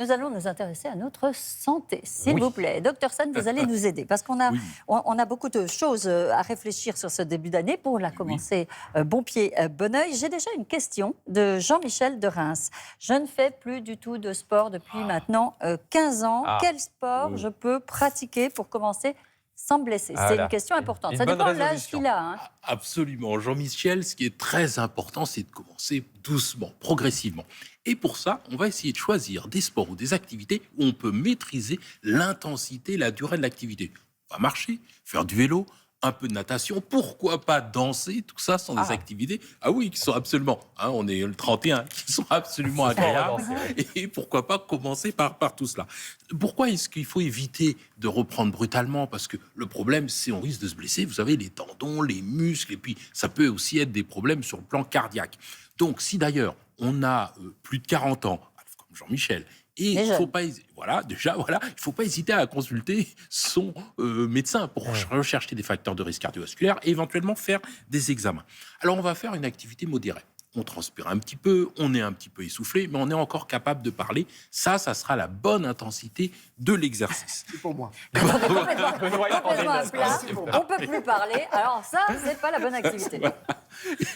Nous allons nous intéresser à notre santé, s'il Oui. vous plaît. Docteur San, vous allez nous aider parce qu'on a, Oui. on a beaucoup de choses à réfléchir sur ce début d'année. Pour la commencer, bon pied, bon oeil. J'ai déjà une question de Jean-Michel de Reims. Je ne fais plus du tout de sport depuis maintenant 15 ans. Ah. Quel sport je peux pratiquer pour commencer sans me blesser? Ah C'est là. une question importante. Une Ça bonne dépend de l'âge résolution. qu'il a. Hein. Absolument. Jean-Michel, ce qui est très important, c'est de commencer doucement, progressivement. Et pour ça, on va essayer de choisir des sports ou des activités où on peut maîtriser l'intensité, la durée de l'activité. On va marcher, faire du vélo, un peu de natation, pourquoi pas danser, tout ça sont des activités, qui sont absolument, on est le 31, qui sont absolument agréables. Et pourquoi pas commencer par tout cela. Pourquoi est-ce qu'il faut éviter de reprendre brutalement? Parce que le problème, c'est on risque de se blesser. Vous savez, les tendons, les muscles, et puis ça peut aussi être des problèmes sur le plan cardiaque. Donc, si d'ailleurs on a plus de 40 ans, comme Jean-Michel, et il faut pas, il faut pas hésiter à consulter son médecin pour rechercher des facteurs de risque cardiovasculaire et éventuellement faire des examens. Alors, on va faire une activité modérée. On transpire un petit peu, on est un petit peu essoufflé, mais on est encore capable de parler. Ça sera la bonne intensité de l'exercice. C'est pour moi. Complètement à plat. On ne peut plus parler. Alors ça, c'est pas la bonne activité. Voilà.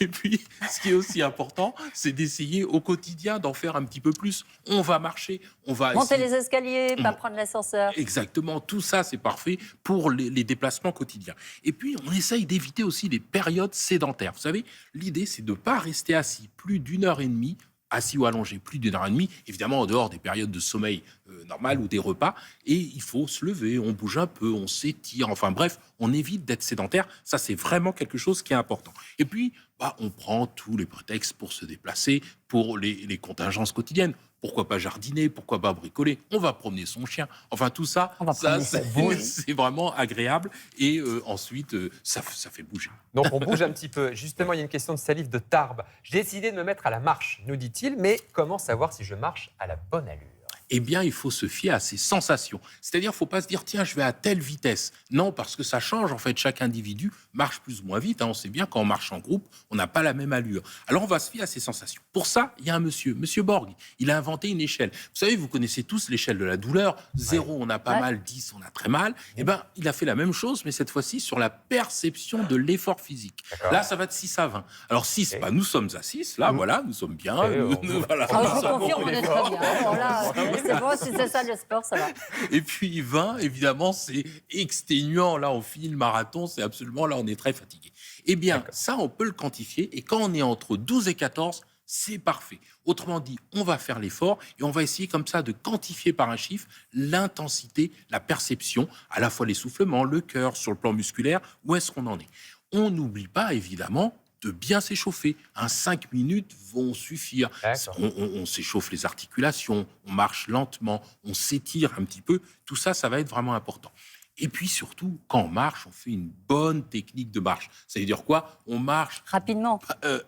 Et puis, ce qui est aussi important, c'est d'essayer au quotidien d'en faire un petit peu plus. On va marcher, on va Monter essayer... les escaliers, pas prendre l'ascenseur. Exactement, tout ça c'est parfait pour les déplacements quotidiens. Et puis on essaye d'éviter aussi les périodes sédentaires. Vous savez, l'idée c'est de ne pas rester assis plus d'une heure et demie, assis ou allongé plus d'une heure et demie, évidemment en dehors des périodes de sommeil normales ou des repas, et il faut se lever, on bouge un peu, on s'étire, enfin bref, on évite d'être sédentaire, ça c'est vraiment quelque chose qui est important. Et puis, on prend tous les prétextes pour se déplacer, pour les contingences quotidiennes. Pourquoi pas jardiner, pourquoi pas bricoler, on va promener son chien, enfin tout ça, c'est vraiment agréable, et ensuite, ça fait bouger. Donc on bouge un petit peu. Justement, il y a une question de Salif de Tarbes. J'ai décidé de me mettre à la marche, nous dit-il, mais comment savoir si je marche à la bonne allure? Eh bien, il faut se fier à ses sensations. C'est-à-dire, il ne faut pas se dire, tiens, je vais à telle vitesse. Non, parce que ça change, en fait. Chaque individu marche plus ou moins vite. On sait bien, quand on marche en groupe, on n'a pas la même allure. Alors, on va se fier à ses sensations. Pour ça, il y a un monsieur Borg. Il a inventé une échelle. Vous savez, vous connaissez tous l'échelle de la douleur. 0, on a pas mal. 10, on a très mal. Eh bien, il a fait la même chose, mais cette fois-ci, sur la perception de l'effort physique. Là, ça va de 6 à 20. Alors, 6, nous sommes à 6. Là, voilà, nous sommes bien. Je vous confirme, on est très bien. Alors là, c'est bon, si c'est ça le sport, ça va. Et puis 20, évidemment, c'est exténuant. Là, on finit le marathon, c'est absolument, là, on est très fatigué. Eh bien, ça, on peut le quantifier. Et quand on est entre 12 et 14, c'est parfait. Autrement dit, on va faire l'effort et on va essayer comme ça de quantifier par un chiffre l'intensité, la perception, à la fois l'essoufflement, le cœur, sur le plan musculaire, où est-ce qu'on en est. On n'oublie pas, évidemment, de bien s'échauffer. 5 minutes vont suffire. On s'échauffe les articulations, on marche lentement, on s'étire un petit peu. Tout ça, ça va être vraiment important. Et puis surtout, quand on marche, on fait une bonne technique de marche. Ça veut dire quoi? On marche... Rapidement.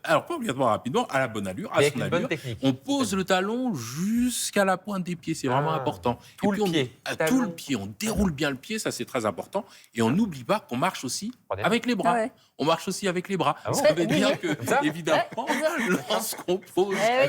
Alors, pas obligatoirement rapidement, à la bonne allure, à son allure. On pose le talon jusqu'à la pointe des pieds, c'est vraiment important. Tout le pied, on déroule bien le pied, ça c'est très important. Et on n'oublie pas qu'on marche aussi avec les bras. On marche aussi avec les bras. Ça veut dire que, évidemment, lorsqu'on pose un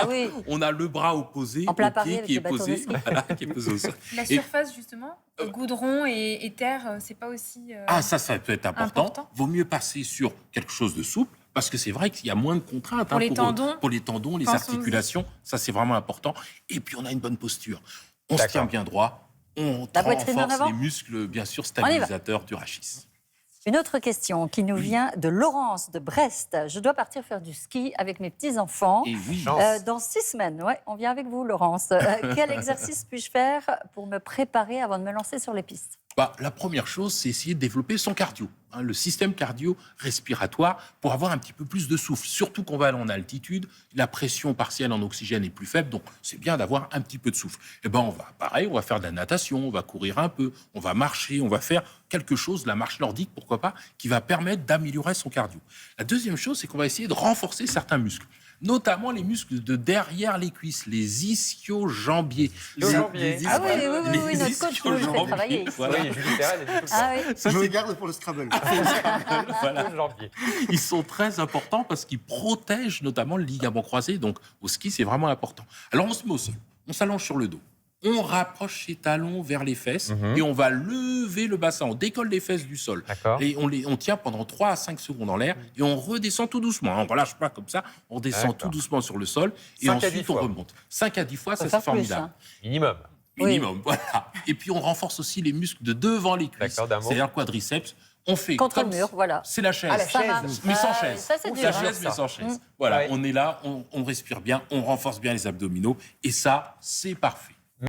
pied, on a le bras opposé au pied qui est posé au sol. La surface, justement, goudron et terre, c'est pas aussi ça peut être important. Vaut mieux passer sur quelque chose de souple, parce que c'est vrai qu'il y a moins de contraintes pour les tendons, les articulations. Ça, c'est vraiment important. Et puis, on a une bonne posture. On se tient bien droit. On renforce les muscles, bien sûr, stabilisateurs du rachis. Une autre question qui nous vient de Laurence de Brest. Je dois partir faire du ski avec mes petits-enfants dans 6 semaines. Ouais, on vient avec vous, Laurence. Quel exercice puis-je faire pour me préparer avant de me lancer sur les pistes? La première chose, c'est essayer de développer son cardio, le système cardio-respiratoire, pour avoir un petit peu plus de souffle. Surtout qu'on va aller en altitude, la pression partielle en oxygène est plus faible, donc c'est bien d'avoir un petit peu de souffle. On va faire de la natation, on va courir un peu, on va marcher, on va faire quelque chose, la marche nordique, pourquoi pas, qui va permettre d'améliorer son cardio. La deuxième chose, c'est qu'on va essayer de renforcer certains muscles, notamment les muscles de derrière les cuisses, les ischio-jambiers. Notre coach nous le fait travailler. Je me garde pour le Scrabble. Ils sont très importants parce qu'ils protègent notamment le ligament croisé. Donc, au ski, c'est vraiment important. Alors, on se met au sol. on s'allonge sur le dos. On rapproche ses talons vers les fesses et on va lever le bassin. On décolle les fesses du sol. Et on tient pendant 3 à 5 secondes en l'air et on redescend tout doucement. On ne relâche pas comme ça. On descend tout doucement sur le sol et ensuite on remonte. 5 à 10 fois, ça c'est formidable. Minimum. Minimum, voilà. Et puis on renforce aussi les muscles de devant les cuisses. C'est-à-dire le quadriceps. On fait contre comme le mur, voilà. C'est la chaise. Ah, la chaise. Mais sans chaise. Ça, c'est dur. La chaise, mais sans chaise. Voilà, on est là, on respire bien, on renforce bien les abdominaux. Et ça, c'est parfait.